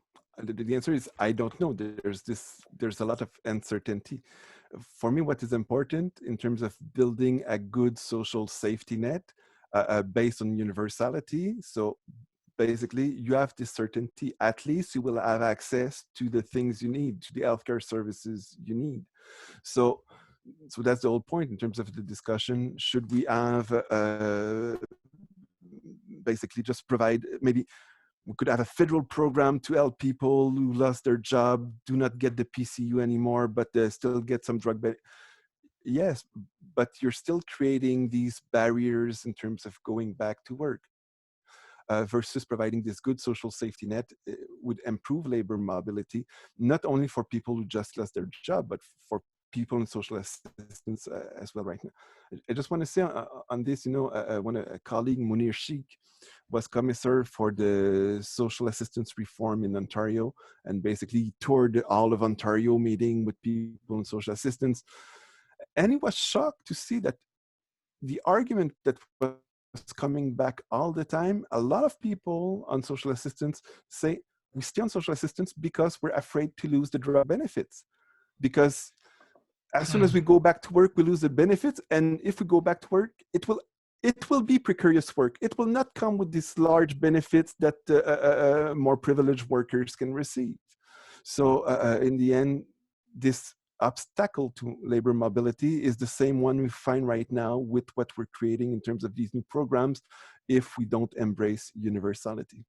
the answer is I don't know. There's a lot of uncertainty. For me, what is important in terms of building a good social safety net based on universality. So basically, you have this certainty. At least you will have access to the things you need, to the healthcare services you need. So that's the whole point in terms of the discussion. Should we have basically just provide, maybe we could have a federal program to help people who lost their job, do not get the PCU anymore, but still get some drug benefit. Yes, but you're still creating these barriers in terms of going back to work. Versus providing this good social safety net would improve labor mobility, not only for people who just lost their job, but for people in social assistance as well right now. I just want to say on this, a colleague, Munir Sheikh, was commissaire for the social assistance reform in Ontario, and basically toured all of Ontario meeting with people in social assistance. And he was shocked to see that the argument that was coming back all the time, a lot of people on social assistance say, we stay on social assistance because we're afraid to lose the drug benefits. Because as soon as we go back to work, we lose the benefits. And if we go back to work, it will be precarious work. It will not come with these large benefits that more privileged workers can receive. So in the end, this obstacle to labor mobility is the same one we find right now with what we're creating in terms of these new programs if we don't embrace universality.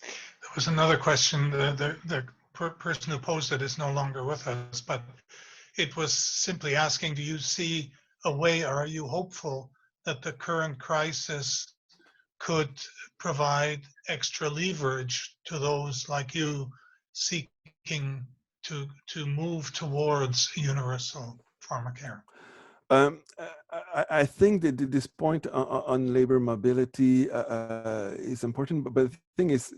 There was another question. The person who posed it is no longer with us, but it was simply asking, do you see a way, or are you hopeful that the current crisis could provide extra leverage to those like you seeking to move towards universal pharmacare? I think that this point on labor mobility is important, but the thing is,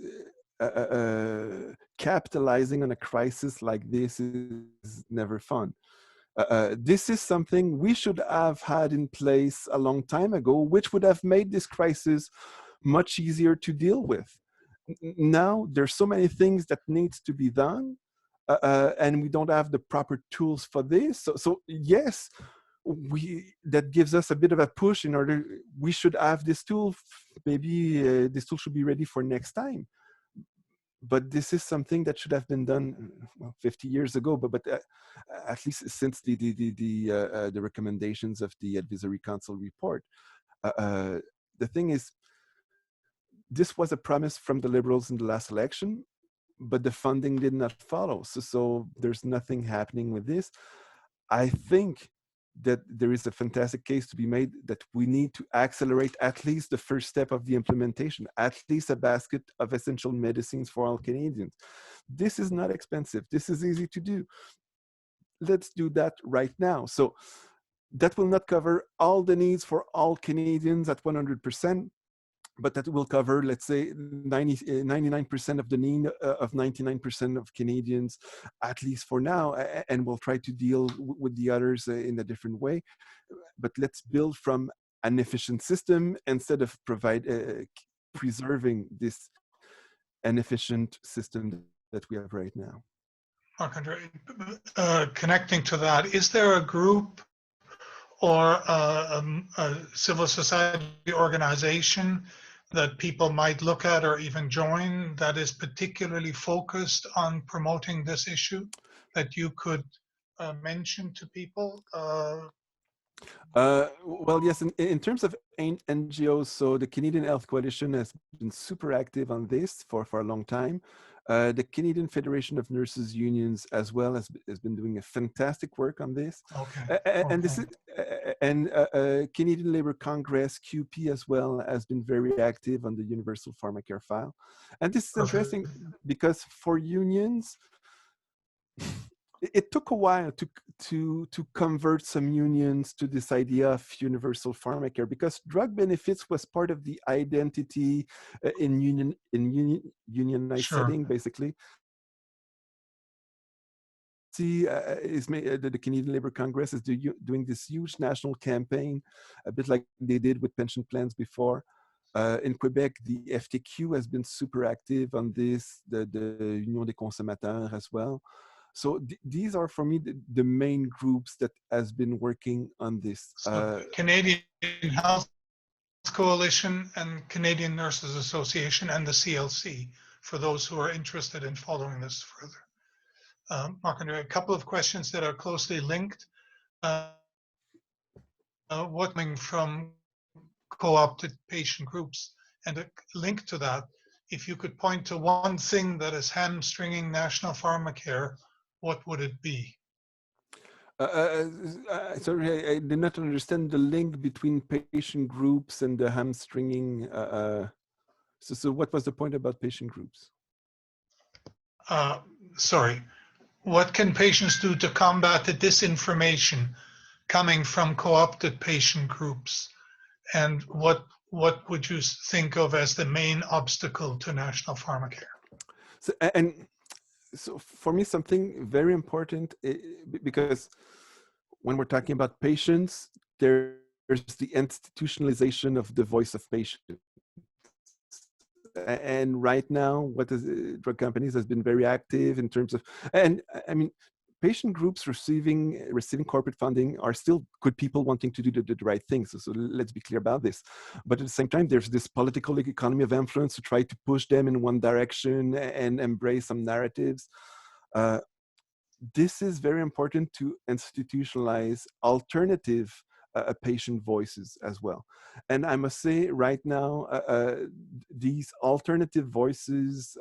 capitalizing on a crisis like this is never fun. This is something we should have had in place a long time ago, which would have made this crisis much easier to deal with. Now, there's so many things that needs to be done, and we don't have the proper tools for this. So yes, that gives us a bit of a push in order, we should have this tool, maybe this tool should be ready for next time. But this is something that should have been done 50 years ago, but at least since the recommendations of the Advisory Council report. The thing is, this was a promise from the Liberals in the last election, but the funding did not follow. So there's nothing happening with this. I think that there is a fantastic case to be made that we need to accelerate at least the first step of the implementation, at least a basket of essential medicines for all Canadians. This is not expensive. This is easy to do. Let's do that right now. So that will not cover all the needs for all Canadians at 100%, but that will cover, let's say, 99% of the need of 99% of Canadians, at least for now, and we'll try to deal with the others in a different way. But let's build from an efficient system instead of preserving this inefficient system that we have right now. Marc-André, connecting to that, is there a group or a civil society organization that people might look at or even join that is particularly focused on promoting this issue that you could mention to people? Well, yes, in terms of NGOs, so the Canadian Health Coalition has been super active on this for a long time. The Canadian Federation of Nurses Unions as well has been doing a fantastic work on this. Okay. And this is, and Canadian Labour Congress, QP as well, has been very active on the Universal Pharmacare file. And this is interesting because for unions, it took a while to convert some unions to this idea of universal pharmacare, because drug benefits was part of the identity in unionized Sure. setting, basically. See, the Canadian Labour Congress is doing this huge national campaign, a bit like they did with pension plans before. In Quebec, the FTQ has been super active on this, the Union des Consommateurs as well. So these are, for me, the main groups that has been working on this. So Canadian Health Coalition and Canadian Nurses Association and the CLC, for those who are interested in following this further. Marc-André, a couple of questions that are closely linked. What coming from co-opted patient groups, and a link to that, if you could point to one thing that is hamstringing national pharmacare, what would it be? Sorry, I did not understand the link between patient groups and the hamstringing. So what was the point about patient groups? Sorry, what can patients do to combat the disinformation coming from co-opted patient groups? And what would you think of as the main obstacle to national pharmacare? So for me, something very important, because when we're talking about patients, there's the institutionalization of the voice of patients. And right now, what is drug companies has been very active in terms of, and I mean, patient groups receiving corporate funding are still good people wanting to do the right things. So let's be clear about this. But at the same time, there's this political economy of influence to try to push them in one direction and embrace some narratives. This is very important to institutionalize alternative patient voices as well. And I must say right now, these alternative voices,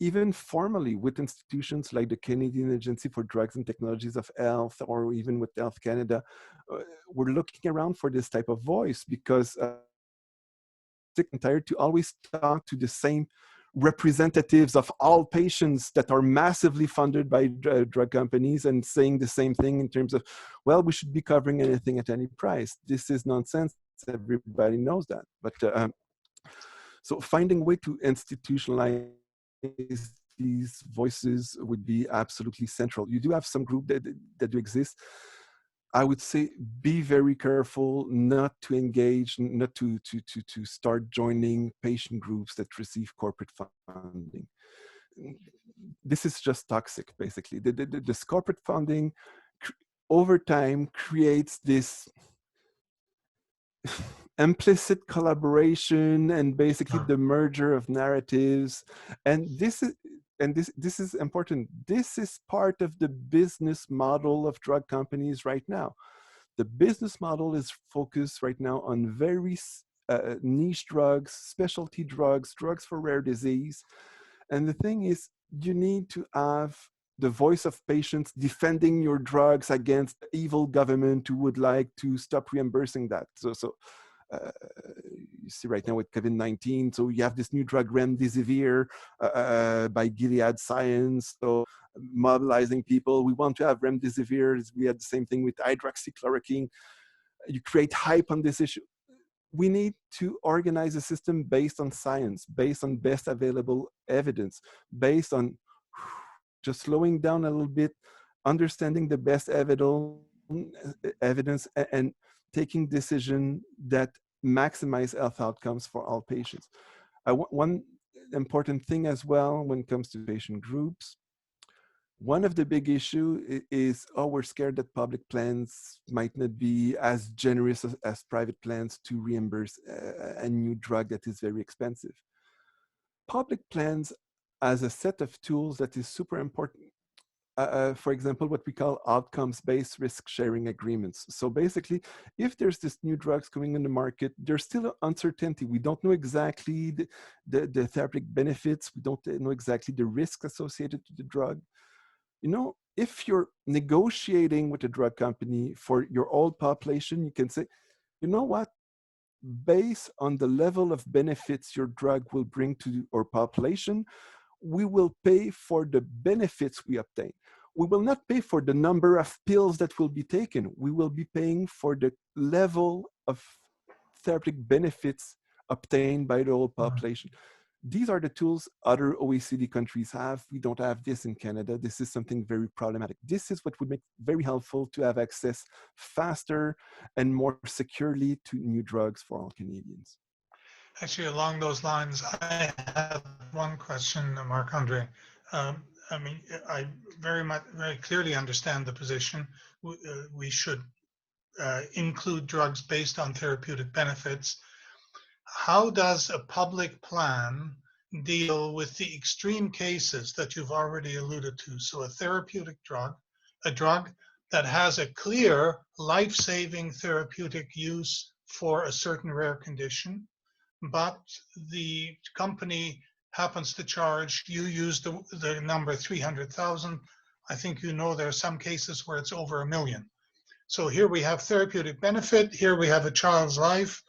even formally with institutions like the Canadian Agency for Drugs and Technologies of Health, or even with Health Canada, we're looking around for this type of voice, because sick and tired to always talk to the same representatives of all patients that are massively funded by drug companies and saying the same thing in terms of, well, we should be covering anything at any price. This is nonsense. Everybody knows that. But so finding a way to institutionalize these voices would be absolutely central. You do have some group that do exist. I would say be very careful not to engage, not to start joining patient groups that receive corporate funding. This is just toxic, basically. This corporate funding over time creates this implicit collaboration and basically the merger of narratives. And this is important. This is part of the business model of drug companies right now. The business model is focused right now on very niche drugs, specialty drugs, drugs for rare disease. And the thing is, you need to have the voice of patients defending your drugs against the evil government who would like to stop reimbursing that. So you see right now with COVID-19, so you have this new drug remdesivir by Gilead Science, so mobilizing people. We want to have remdesivir. We had the same thing with hydroxychloroquine. You create hype on this issue. We need to organize a system based on science, based on best available evidence, based on just slowing down a little bit, understanding the best evidence, and taking decisions that maximize health outcomes for all patients. One important thing as well when it comes to patient groups, one of the big issues is, we're scared that public plans might not be as generous as private plans to reimburse a new drug that is very expensive. Public plans as a set of tools that is super important. For example, what we call outcomes-based risk-sharing agreements. So basically, if there's this new drugs coming in the market, there's still uncertainty. We don't know exactly the therapeutic benefits. We don't know exactly the risks associated to the drug. You know, if you're negotiating with a drug company for your old population, you can say, you know what? Based on the level of benefits your drug will bring to our population, we will pay for the benefits we obtain. We will not pay for the number of pills that will be taken. We will be paying for the level of therapeutic benefits obtained by the whole population. These are the tools other OECD countries have. We don't have this in Canada. This is something very problematic. This is what would make it very helpful to have access faster and more securely to new drugs for all Canadians. Actually, along those lines, I have one question, Marc-André. I mean, I very clearly understand the position. We should include drugs based on therapeutic benefits. How does a public plan deal with the extreme cases that you've already alluded to? So a therapeutic drug, a drug that has a clear life-saving therapeutic use for a certain rare condition, but the company happens to charge, you use the number 300,000. I think you know there are some cases where it's over 1 million. So here we have therapeutic benefit, here we have a child's life,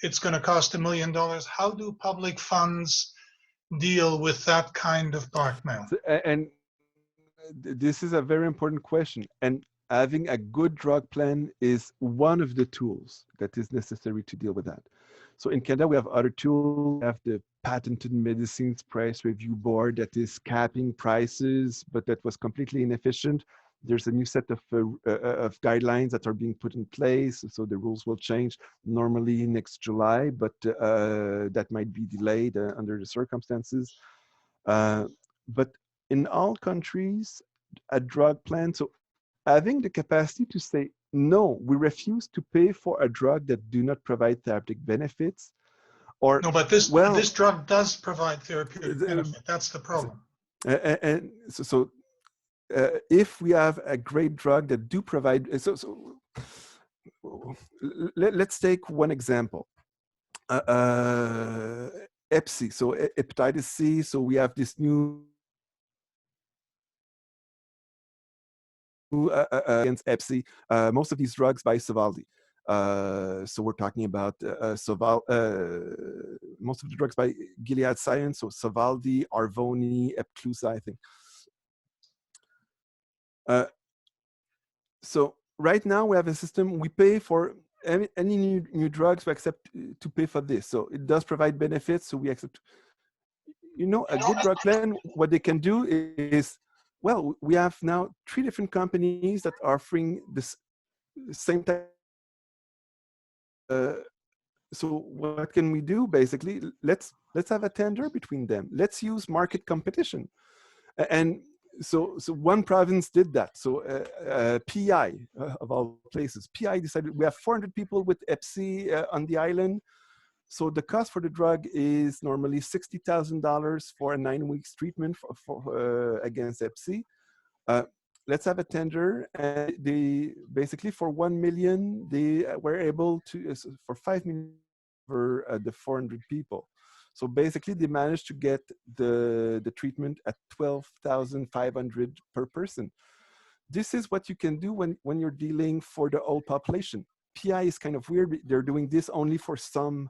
it's going to cost $1 million. How do public funds deal with that kind of blackmail? And this is a very important question. And having a good drug plan is one of the tools that is necessary to deal with that. So in Canada, we have other tools. We have the Patented Medicines Price Review Board that is capping prices, but that was completely inefficient. There's a new set of guidelines that are being put in place, so the rules will change normally next July, but that might be delayed under the circumstances. But in all countries, a drug plan, so having the capacity to say, no, we refuse to pay for a drug that do not provide therapeutic benefits. Or, no, but this drug does provide therapeutic benefit. That's the problem. And so if we have a great drug that do provide, let's take one example. Hep C, so hepatitis C, so we have this new against Hep C, most of these drugs by Sovaldi. So we're talking about most of the drugs by Gilead Science, so Sovaldi, Arvoni, Epclusa, I think. So right now we have a system, we pay for any new drugs, we accept to pay for this. So it does provide benefits, so we accept. You know, a good drug plan, what they can do is, well, we have now 3 different companies that are offering this same type. So what can we do? Basically, let's have a tender between them. Let's use market competition. And so one province did that. So PI, of all places, PI decided we have 400 people with Hep C on the island. So the cost for the drug is normally $60,000 for a 9 weeks treatment against Hep C. Let's have a tender, and they basically for 1 million they were able to for 5 million for the 400 people. So basically, they managed to get the treatment at $12,500 per person. This is what you can do when you're dealing for the whole population. PI is kind of weird. They're doing this only for some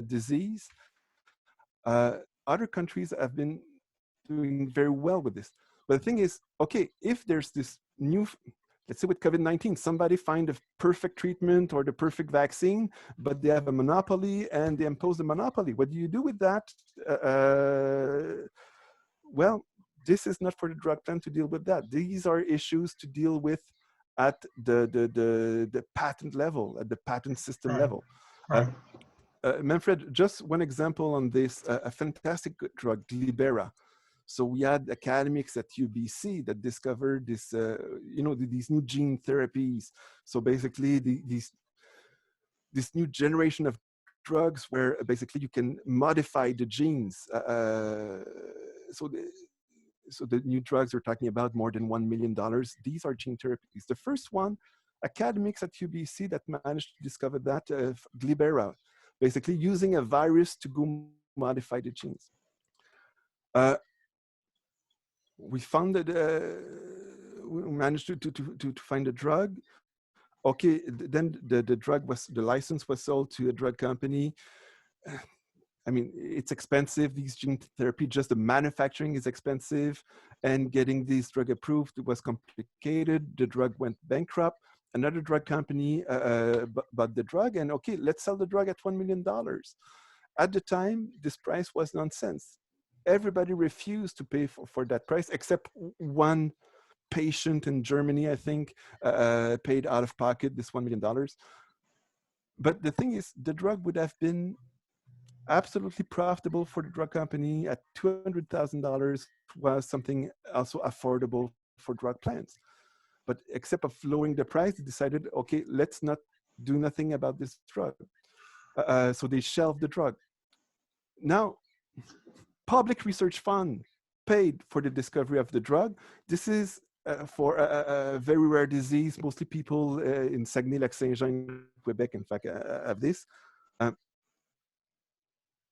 disease. Other countries have been doing very well with this. But the thing is, okay, if there's this new, let's say with COVID-19, somebody find a perfect treatment or the perfect vaccine, but they have a monopoly and they impose the monopoly. What do you do with that? Well, this is not for the drug plan to deal with that. These are issues to deal with at the patent level, at the patent system level. Right. Manfred, just one example on this, a fantastic drug, Glibera. So we had academics at UBC that discovered this, these new gene therapies. So basically, this new generation of drugs where basically you can modify the genes. So the new drugs we're talking about, more than $1 million. These are gene therapies. The first one, academics at UBC that managed to discover that, Glibera, basically using a virus to go modify the genes. We found we managed to find a drug. Okay, then the license was sold to a drug company. I mean, it's expensive, these gene therapy, just the manufacturing is expensive, and getting this drug approved was complicated. The drug went bankrupt. Another drug company bought the drug, and okay, let's sell the drug at $1 million. At the time, this price was nonsense. Everybody refused to pay for that price, except one patient in Germany, I think, paid out of pocket this $1 million. But the thing is, the drug would have been absolutely profitable for the drug company at $200,000 was something also affordable for drug plans. But except of lowering the price, they decided, okay, let's not do nothing about this drug. So they shelved the drug. Now, public research fund paid for the discovery of the drug. This is for a very rare disease. Mostly people in Saguenay-Lac-Saint-Jean, Quebec, in fact, have this.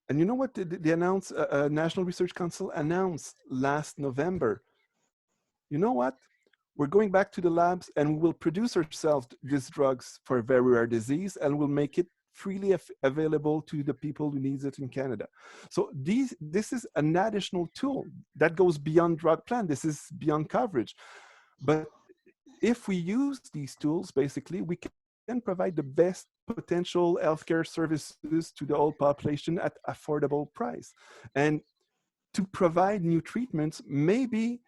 And you know what they announced, National Research Council announced last November? You know what? We're going back to the labs and we'll produce ourselves these drugs for a very rare disease, and we'll make it freely available to the people who needs it in Canada. So this is an additional tool that goes beyond drug plan. This is beyond coverage. But if we use these tools, basically, we can provide the best potential healthcare services to the whole population at affordable price. And to provide new treatments, maybe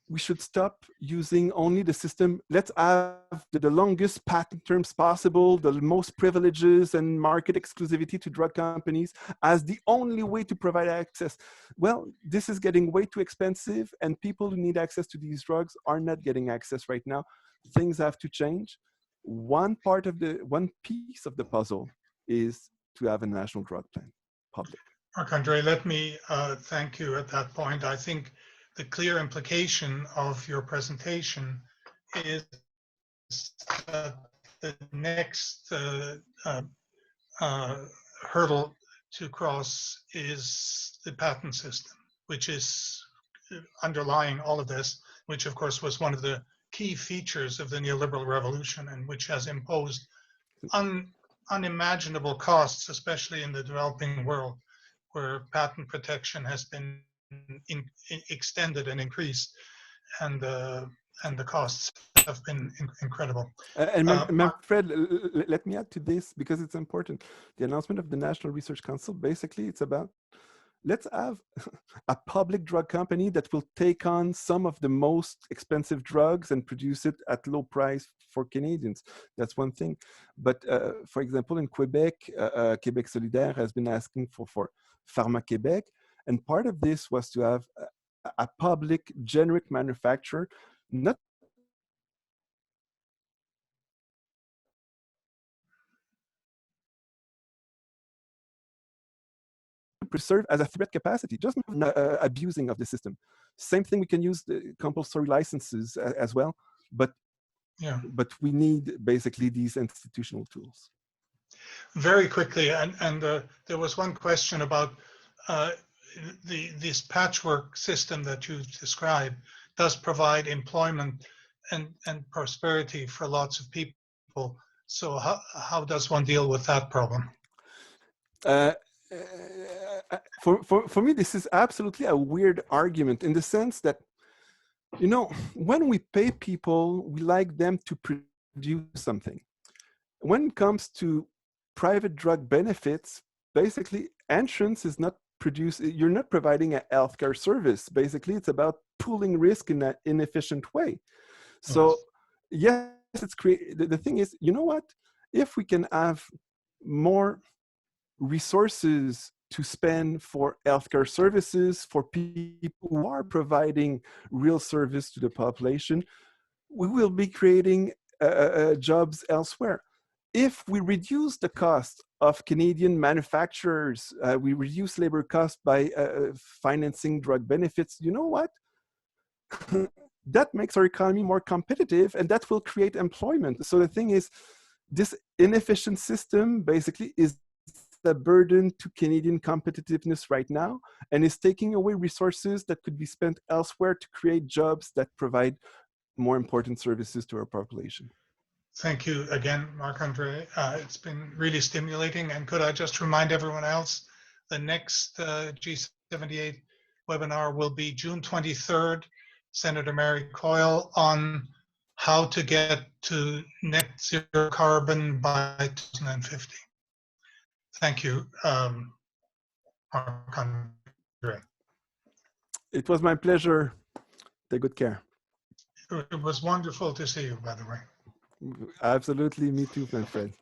we should stop using only the system. Let's have the longest patent terms possible, the most privileges and market exclusivity to drug companies as the only way to provide access. Well, this is getting way too expensive, and people who need access to these drugs are not getting access right now. Things have to change. One piece of the puzzle is to have a national drug plan, public. Marc-André, let me thank you at that point. I think the clear implication of your presentation is that the next hurdle to cross is the patent system, which is underlying all of this, which of course was one of the key features of the neoliberal revolution, and which has imposed unimaginable costs, especially in the developing world, where patent protection has been extended and increased, and the costs have been incredible. And Manfred, let me add to this because it's important. The announcement of the National Research Council, basically, it's about let's have a public drug company that will take on some of the most expensive drugs and produce it at low price for Canadians. That's one thing. But for example, in Quebec, Québec Solidaire has been asking for Pharmacare, and part of this was to have a public generic manufacturer, not preserve as a threat capacity, just abusing of the system. Same thing, we can use the compulsory licenses as well, but we need basically these institutional tools. Very quickly, and there was one question about this patchwork system that you described does provide employment and prosperity for lots of people. So how does one deal with that problem? For me, this is absolutely a weird argument in the sense that, you know, when we pay people, we like them to produce something. When it comes to private drug benefits, basically, insurance is not you're not providing a healthcare service. Basically, it's about pooling risk in an inefficient way. So yes, it's the thing is, you know what? If we can have more resources to spend for healthcare services for people who are providing real service to the population, we will be creating jobs elsewhere. If we reduce the cost of Canadian manufacturers, we reduce labor costs by financing drug benefits, you know what? That makes our economy more competitive, and that will create employment. So the thing is, this inefficient system basically is the burden to Canadian competitiveness right now, and is taking away resources that could be spent elsewhere to create jobs that provide more important services to our population. Thank you again, Marc-André. It's been really stimulating. And could I just remind everyone else The next G78 webinar will be June 23rd, Senator Mary Coyle, on how to get to net zero carbon by 2050. Thank you, Marc-André. It was my pleasure. Take good care. It was wonderful to see you, by the way. Absolutely, me too, my friend.